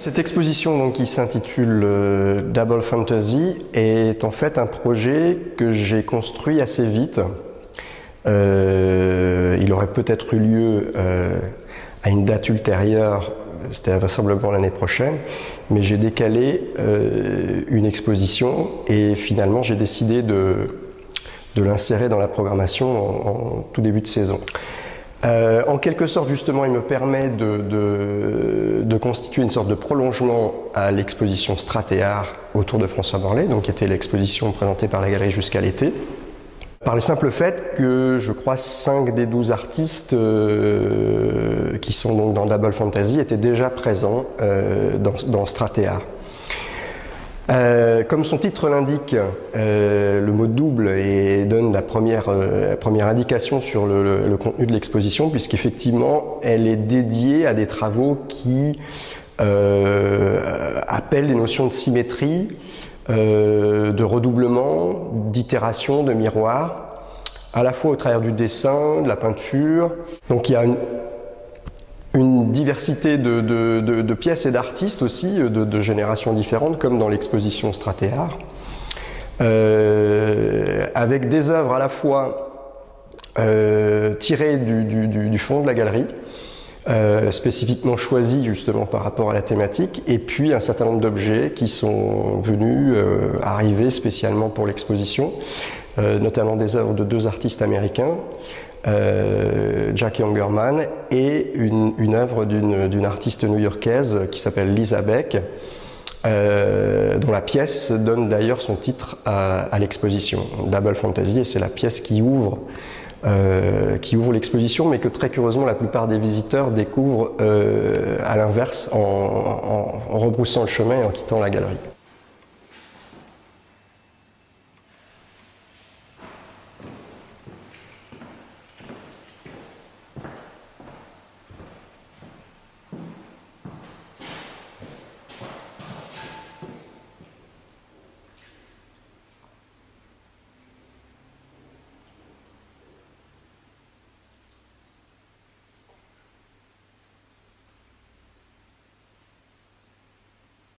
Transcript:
Cette exposition donc, qui s'intitule Double Fantasy est en fait un projet que j'ai construit assez vite. Il aurait peut-être eu lieu à une date ultérieure, c'était vraisemblablement l'année prochaine, mais j'ai décalé une exposition et finalement j'ai décidé de l'insérer dans la programmation en tout début de saison. En quelque sorte, justement, il me permet de constituer une sorte de prolongement à l'exposition Stratéart autour de François Borlet, donc qui était l'exposition présentée par la galerie jusqu'à l'été. Par le simple fait que je crois 5 des 12 artistes qui sont donc dans Double Fantasy étaient déjà présents dans Stratéart. Comme son titre l'indique, le mot double donne la première indication sur le contenu de l'exposition, puisqu'effectivement elle est dédiée à des travaux qui appellent des notions de symétrie, de redoublement, d'itération, de miroir, à la fois au travers du dessin, de la peinture. Donc il y a une diversité de pièces et d'artistes aussi, de générations différentes, comme dans l'exposition Stratéart, avec des œuvres à la fois tirées du fond de la galerie, spécifiquement choisies justement par rapport à la thématique, et puis un certain nombre d'objets qui sont venus arriver spécialement pour l'exposition, notamment des œuvres de 2 artistes américains, Jackie Angerman, et une œuvre d'une artiste new-yorkaise qui s'appelle Lisa Beck, dont la pièce donne d'ailleurs son titre à l'exposition, Double Fantasy, et c'est la pièce qui ouvre l'exposition, mais que très curieusement la plupart des visiteurs découvrent à l'inverse en rebroussant le chemin et en quittant la galerie.